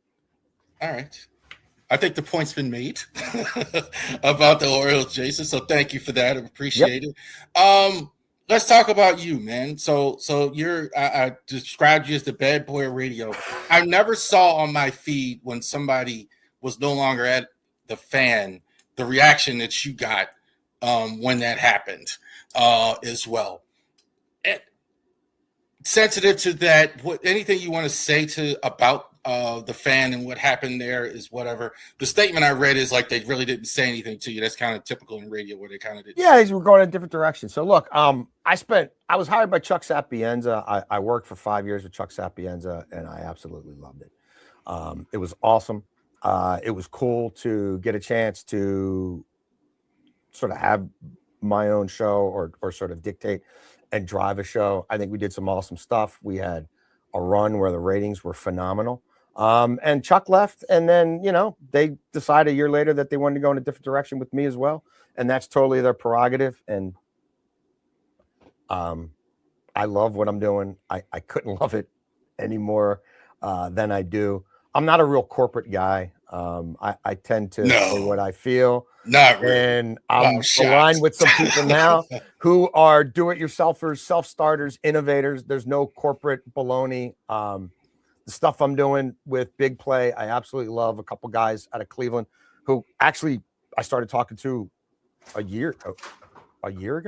All right. I think the point's been made about the Orioles, Jason. So thank you for that. I appreciate it. Let's talk about you, man. So I described you as the bad boy of radio. I never saw on my feed when somebody was no longer at the Fan, the reaction that you got when that happened as well. Sensitive to that, anything you want to say about the Fan and what happened there is whatever. The statement I read is like they really didn't say anything to you. That's kind of typical in radio where they kind of did. Yeah, we're going in a different direction. So look, I was hired by Chuck Sapienza. I worked for 5 years with Chuck Sapienza, and I absolutely loved it. It was awesome. It was cool to get a chance to sort of have my own show or sort of dictate and drive a show. I think we did some awesome stuff. We had a run where the ratings were phenomenal. And Chuck left, and then, they decided a year later that they wanted to go in a different direction with me as well. And that's totally their prerogative. And I love what I'm doing. I couldn't love it any more than I do. I'm not a real corporate guy. I tend to say what I feel. Not really. And I'm aligned with some people now who are do-it-yourselfers, self-starters, innovators. There's no corporate baloney. The stuff I'm doing with Bigplay, I absolutely love. A couple guys out of Cleveland who actually I started talking to a year ago,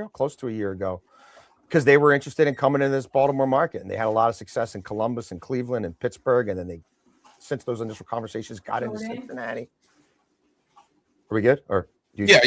close to a year ago, because they were interested in coming into this Baltimore market, and they had a lot of success in Columbus and Cleveland and Pittsburgh, and then they, since those initial conversations, got into Cincinnati. Are we good? Or yeah.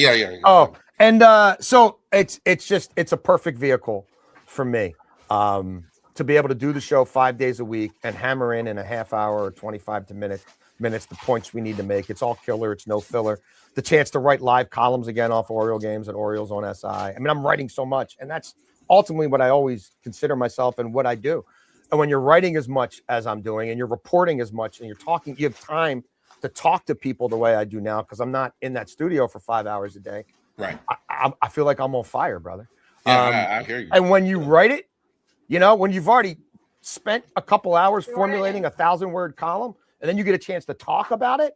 Oh, and so it's a perfect vehicle for me to be able to do the show 5 days a week and hammer in a half hour or 25 minutes the points we need to make. It's all killer. It's no filler. The chance to write live columns again off Oriole games at Orioles on SI. I mean, I'm writing so much, and that's ultimately what I always consider myself and what I do. And when you're writing as much as I'm doing, and you're reporting as much, and you're talking, you have time to talk to people the way I do now, because I'm not in that studio for 5 hours a day. Right. I feel like I'm on fire, brother. Yeah, I hear you. And when you write it, when you've already spent a couple hours formulating a 1,000-word column, and then you get a chance to talk about it,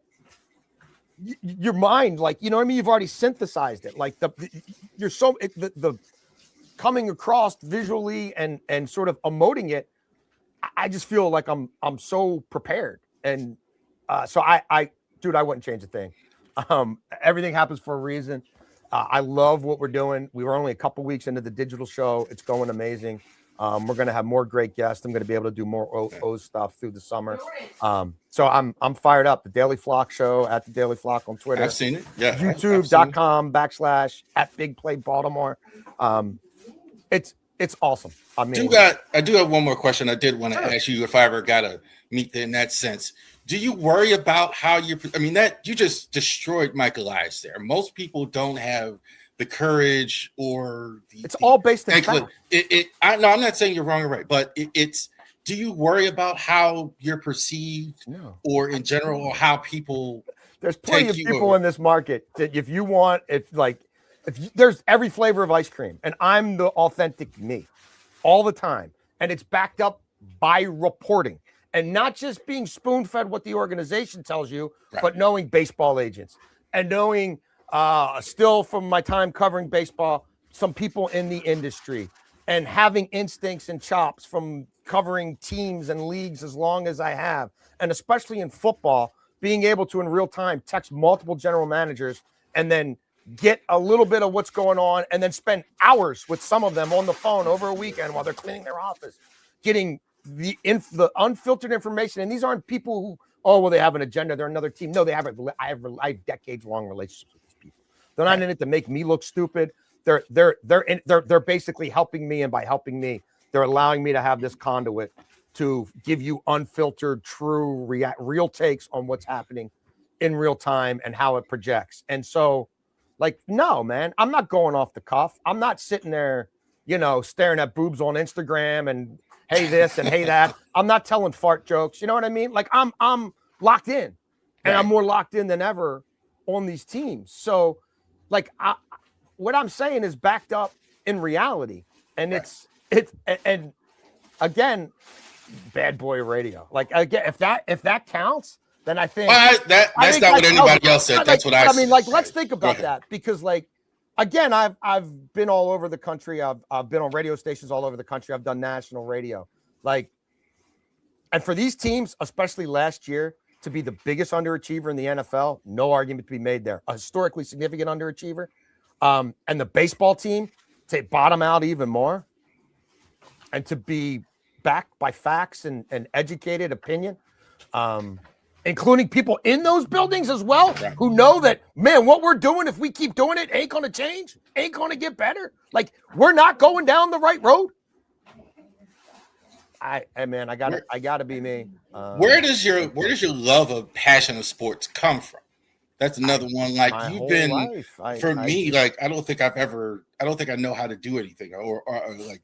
your mind, you've already synthesized it. Like the coming across visually and sort of emoting it, I just feel like I'm so prepared. And so I wouldn't change a thing. Everything happens for a reason. I love what we're doing. We were only a couple weeks into the digital show. It's going amazing. We're going to have more great guests. I'm going to be able to do more O stuff through the summer. So I'm fired up. The Daily Flock Show at the Daily Flock on Twitter. I've seen it. Yeah. YouTube.com/@Bigplay Baltimore. It's awesome. I mean, I do have one more question. I did want to ask you if I ever got to meet in that sense. Do you worry about how you just destroyed Michael Elias there? Most people don't have the courage or it's all based on fact. No, I'm not saying you're wrong or right, but it's do you worry about how you're perceived, No. or in general, or how people? There's plenty of people in this market that if there's every flavor of ice cream, and I'm the authentic me all the time, and it's backed up by reporting and not just being spoon-fed what the organization tells you, Right. but knowing baseball agents and knowing still from my time covering baseball, some people in the industry, and having instincts and chops from covering teams and leagues as long as I have, and especially in football, being able to in real time text multiple general managers and then get a little bit of what's going on and then spend hours with some of them on the phone over a weekend while they're cleaning their office, getting the unfiltered information. And these aren't people who, oh, well, they have an agenda. They're another team. No, I have decades-long relationships with these people. They're not in it to make me look stupid. They're basically helping me, and by helping me, they're allowing me to have this conduit to give you unfiltered, true, real takes on what's happening in real time and how it projects. And so, like, no, man, I'm not going off the cuff. I'm not sitting there, staring at boobs on Instagram and hey this and hey that. I'm not telling fart jokes. You know what I mean? Like, I'm locked in, and I'm more locked in than ever on these teams. So, like, what I'm saying is backed up in reality, and it's and again, bad boy radio. Like, again, if that counts, then I think that's not what anybody else said. That's what I mean. Like, let's think about that, because, like, again, I've been all over the country. I've been on radio stations all over the country. I've done national radio. Like, and for these teams, especially last year, to be the biggest underachiever in the NFL, no argument to be made there. A historically significant underachiever. And the baseball team to bottom out even more, and to be backed by facts and educated opinion, including people in those buildings as well, who know that, man, what we're doing, if we keep doing it, ain't going to change, ain't going to get better. Like, we're not going down the right road. I gotta be me. Where does your love of passion of sports come from? That's another one. Like, you've been life. For me, like, I don't think I know how to do anything, or like,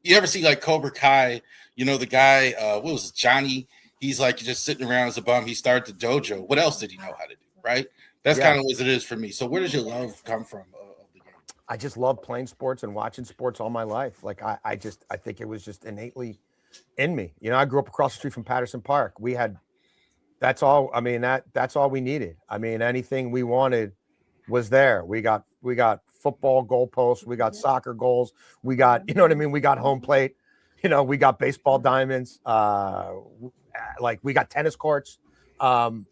you ever see like Cobra Kai? The guy, what was it, Johnny? He's like just sitting around as a bum. He started the dojo. What else did he know how to do? Right. That's kind of what it is for me. So where does your love come from of the game? I just love playing sports and watching sports all my life. Like, I think it was just innately in me. I grew up across the street from Patterson Park. We had, that's all. I mean, that's all we needed. I mean, anything we wanted was there. We got football goalposts. We got soccer goals. We got, we got home plate. We got baseball diamonds. Like, we got tennis courts. And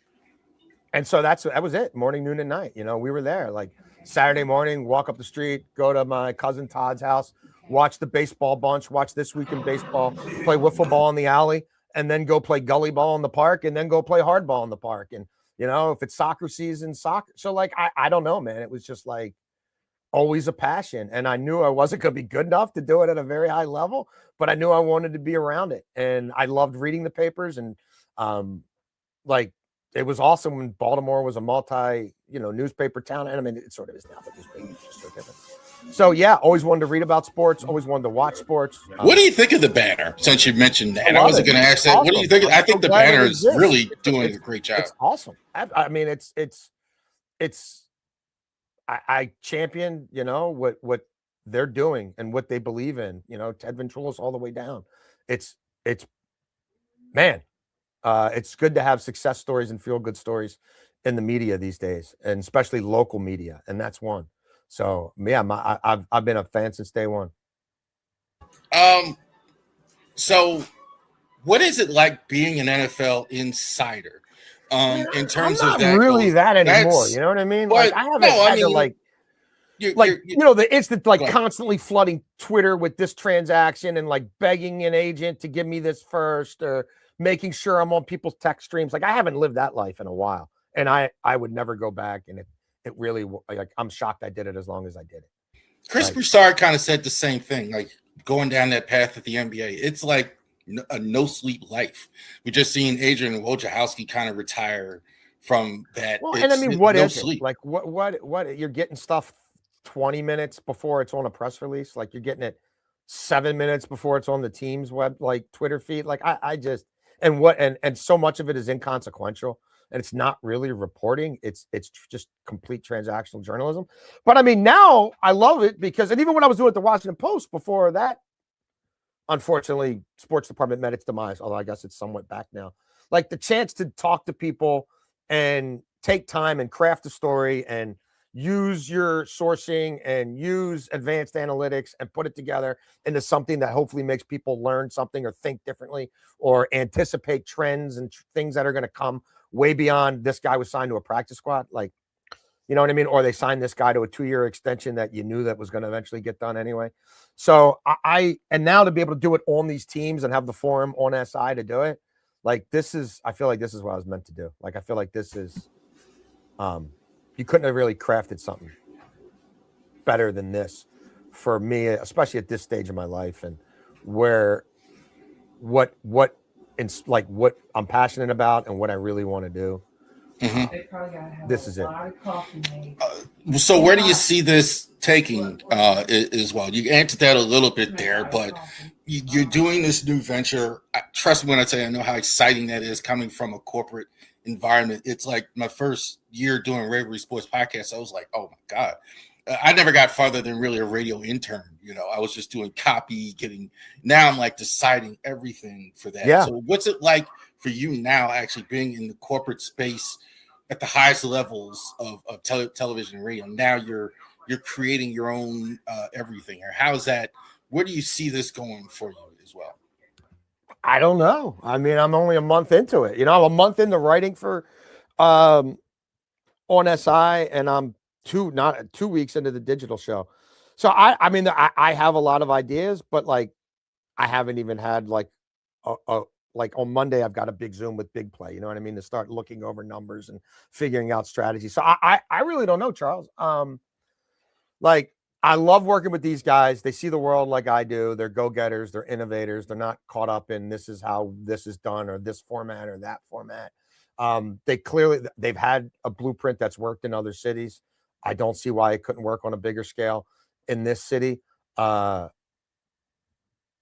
so that was it. Morning, noon, and night. We were there. Like, Saturday morning, walk up the street, go to my cousin Todd's house, watch the baseball bunch, watch This Week in Baseball, play wiffle ball in the alley, and then go play gully ball in the park, and then go play hardball in the park. And, if it's soccer season, soccer. So, like, I don't know, man. It was just, like, always a passion. And I knew I wasn't going to be good enough to do it at a very high level, but I knew I wanted to be around it. And I loved reading the papers. And, like, it was awesome when Baltimore was a multi, newspaper town. And I mean, it sort of is now, but newspapers are just so different. So, yeah, always wanted to read about sports, always wanted to watch sports. What do you think of the banner, since you mentioned that? And I wasn't going to ask that. Awesome. What do you think? I think the banner is really doing a great job. It's awesome. I mean, I champion, what they're doing and what they believe in, Ted Ventrullis all the way down. It's good to have success stories and feel good stories in the media these days, and especially local media. And that's one. So, yeah, I've been a fan since day one. So what is it like being an NFL insider? In terms I'm not of that, really that anymore. You know what I mean? Like, I haven't had to, like, the instant, like, constantly flooding Twitter with this transaction and, like, begging an agent to give me this first, or making sure I'm on people's text streams. Like, I haven't lived that life in a while, and I would never go back. And it really, like, I'm shocked I did it as long as I did it. Chris Broussard kind of said the same thing, like, going down that path at the NBA. It's like a no sleep life. We're just seeing Adrian Wojciechowski kind of retire from that. Well, and I mean, what is it? Like, what you're getting stuff 20 minutes before it's on a press release? Like, you're getting it 7 minutes before it's on the team's web, like Twitter feed. Like I just, and so much of it is inconsequential, and it's not really reporting. It's just complete transactional journalism. But I mean, now I love it because, and even when I was doing it at the Washington Post before that, unfortunately, sports department met its demise, although I guess it's somewhat back now. Like the chance to talk to people and take time and craft a story and use your sourcing and use advanced analytics and put it together into something that hopefully makes people learn something or think differently or anticipate trends and things that are going to come way beyond this guy was signed to a practice squad. Like, you know what I mean? Or they signed this guy to a 2-year extension that you knew that was going to eventually get done anyway. So and now to be able to do it on these teams and have the forum on SI to do it, like I feel like this is what I was meant to do. Like, I feel like this is, you couldn't have really crafted something better than this for me, especially at this stage of my life and where what I'm passionate about and what I really want to do. This is it. So where do you see this taking as well? You answered that a little bit there, but you're doing this new venture. Trust me when I tell you, I know how exciting that is coming from a corporate environment. It's like my first year doing Ravori Sports podcast. I was like, oh my God. I never got farther than really a radio intern. You know, I was just doing copy, now I'm like deciding everything for that. Yeah. So what's it like for you now actually being in the corporate space at the highest levels of television and radio? Now you're creating your own everything. Or how's that? Where do you see this going for you as well? I don't know. I mean, I'm only a month into it. You know, I'm a month into writing for on SI, and I'm 2 weeks into the digital show. So I mean, I have a lot of ideas, but like I haven't even had like like on Monday, I've got a big Zoom with Bigplay, you know what I mean? To start looking over numbers and figuring out strategy. So I really don't know, Charles. Like I love working with these guys. They see the world like I do. They're go-getters. They're innovators. They're not caught up in this is how this is done or this format or that format. They've had a blueprint that's worked in other cities. I don't see why it couldn't work on a bigger scale in this city. You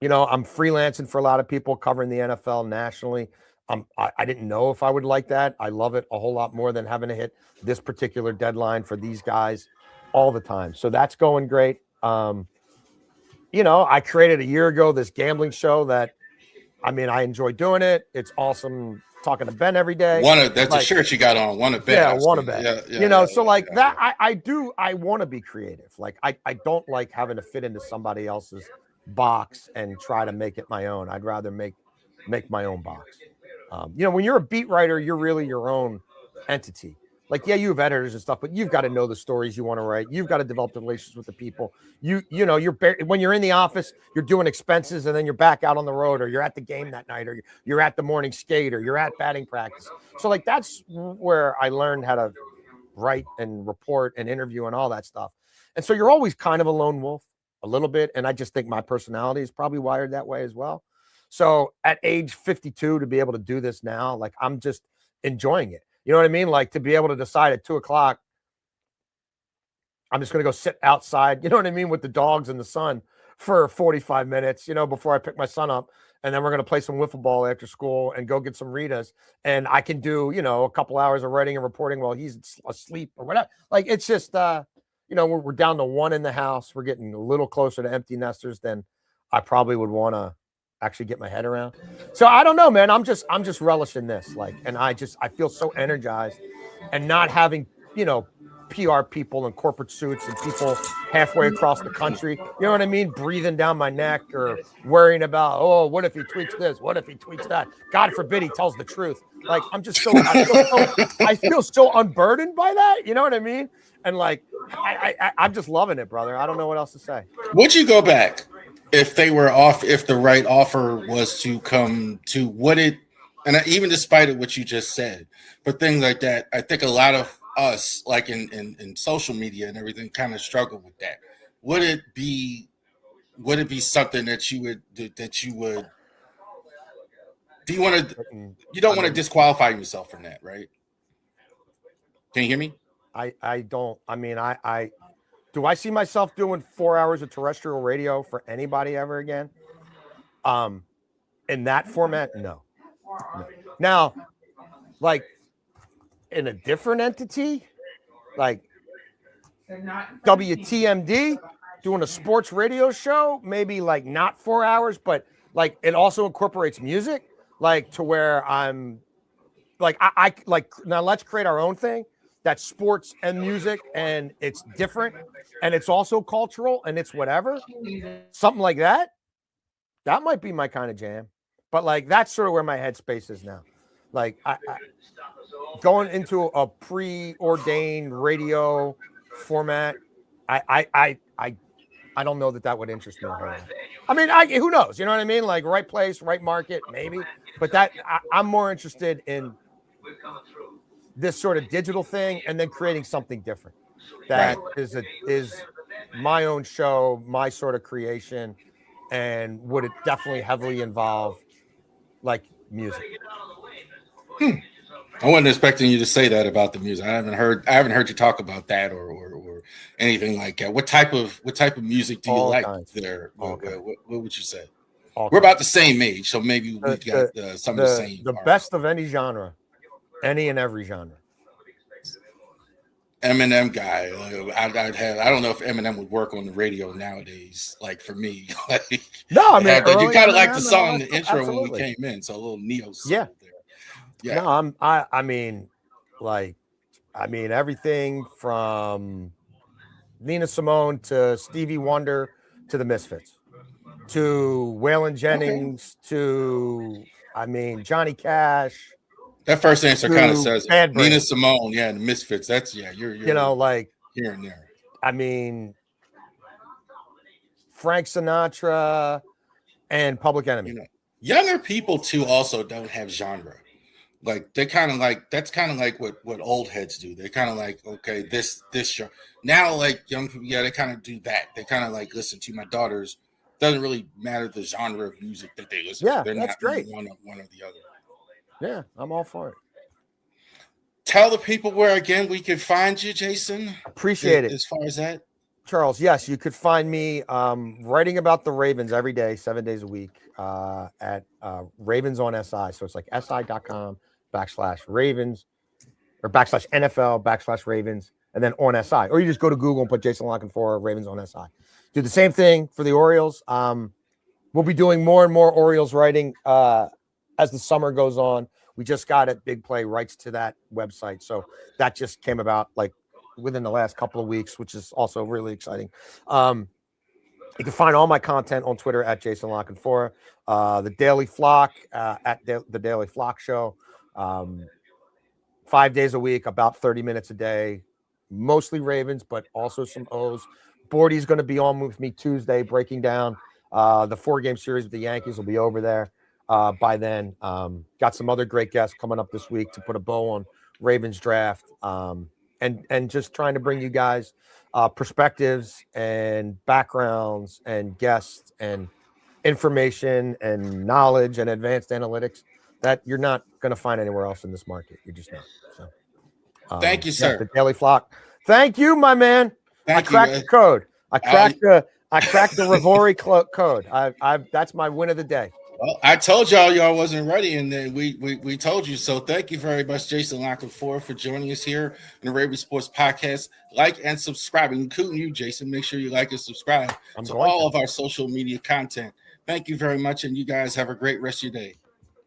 know, I'm freelancing for a lot of people covering the NFL nationally. I didn't know if I would like that. I love it a whole lot more than having to hit this particular deadline for these guys all the time. So that's going great. You know, I created a year ago this gambling show that, I mean, I enjoy doing it. It's awesome talking to Ben every day. That's like, a shirt you got on. Want to bet? Yeah, want to bet. You know, so like that. I want to be creative. Like I don't like having to fit into somebody else's box and try to make it my own. I'd rather make my own box. You know, when you're a beat writer, you're really your own entity. Like, yeah, you have editors and stuff, but you've got to know the stories you want to write. You've got to develop the relationships with the people. You know, when you're in the office, you're doing expenses, and then you're back out on the road, or you're at the game that night, or you're at the morning skate, or you're at batting practice. So, like, that's where I learned how to write and report and interview and all that stuff. And so you're always kind of a lone wolf a little bit. And I just think my personality is probably wired that way as well. So at age 52, to be able to do this now, like I'm just enjoying it. You know what I mean? Like to be able to decide at 2:00, I'm just going to go sit outside, you know what I mean? With the dogs in the sun for 45 minutes, you know, before I pick my son up. And then we're going to play some wiffle ball after school and go get some Ritas. And I can do, you know, a couple hours of writing and reporting while he's asleep or whatever. Like, it's just, you know, we're down to 1 in the house. We're getting a little closer to empty nesters than I probably would want to actually get my head around. So I don't know, man. I'm just relishing this. Like, and I feel so energized, and not having, you know, PR people in corporate suits and people halfway across the country, you know what I mean? Breathing down my neck or worrying about, oh, what if he tweets this? What if he tweets that? God forbid he tells the truth. Like, I'm just I feel so unburdened by that. You know what I mean? And like, I'm just loving it, brother. I don't know what else to say. Would you go back if they were off, if the right offer was to come to even despite of what you just said, but things like that, I think a lot of us, like in social media and everything, kind of struggle with that. Would it be something that you would do you want to, you don't want to disqualify yourself from that, right? Can you hear me? I don't. I mean, I Do I see myself doing 4 hours of terrestrial radio for anybody ever again? In that format, no. Now, like in a different entity, like WTMD, doing a sports radio show, maybe like not 4 hours, but like it also incorporates music, like to where I'm like, I like, now let's create our own thing that's sports and music and it's different and it's also cultural and it's whatever, something like that. That might be my kind of jam. But like, that's sort of where my headspace is now. Like I going into a preordained radio format, I don't know that would interest me. I mean, who knows? You know what I mean? Like right place, right market, maybe. But that I'm more interested in this sort of digital thing and then creating something different. That is my own show, my sort of creation, and would it definitely heavily involve like music. I wasn't expecting you to say that about the music. I haven't heard you talk about that or anything like that. What type of music do you like there? What would you say? We're about the same age, so maybe we got some of the same. The best of any genre, any and every genre. Eminem guy. I don't know if Eminem would work on the radio nowadays. Like for me, no, I mean you kind of like the song in the intro when we came in, so a little neo. Yeah. No, I mean everything from Nina Simone to Stevie Wonder to the Misfits to Waylon Jennings to Johnny Cash. That first answer kind of says it. Nina Simone, and the Misfits. That's you're like here and there. I mean, Frank Sinatra and Public Enemy. Younger people too also don't have genre. Like they kind of like that's kind of like what old heads do. They're kind of like, okay, this genre. Now like young people, they kind of do that. They kind of like listen to my daughters. Doesn't really matter the genre of music that they listen to. They're that's not great. One or the other. Yeah, I'm all for it. Tell the people where again we can find you, Jason. Appreciate it. As far as that, Charles, yes, you could find me writing about the Ravens every day, 7 days a week at Ravens on SI. So it's like si.com/Ravens or /NFL/Ravens and then on SI. Or you just go to Google and put Jason Canfora Ravens on SI. Do the same thing for the Orioles. We'll be doing more and more Orioles writing as the summer goes on. We just got it. Bigplay rights to that website. So that just came about like within the last couple of weeks, which is also really exciting. You can find all my content on Twitter at Jason Canfora, the Daily Flock at the Daily Flock Show, 5 days a week, about 30 minutes a day, mostly Ravens, but also some O's. Bordy's going to be on with me Tuesday, breaking down the 4-game series with the Yankees. Will be over there by then. Got some other great guests coming up this week to put a bow on Ravens draft. And just trying to bring you guys perspectives and backgrounds and guests and information and knowledge and advanced analytics that you're not going to find anywhere else in this market. You're just not. So, thank you, sir. The Daily Flock. Thank you, my man. I cracked the code. I cracked the Ravori code. That's my win of the day. Well, I told y'all wasn't ready, and then we told you so. Thank you very much, Jason Canfora, for joining us here in the Ravori Sports Podcast. Like and subscribe, including you, Jason. Make sure you like and subscribe to all of our social media content. Thank you very much, and you guys have a great rest of your day.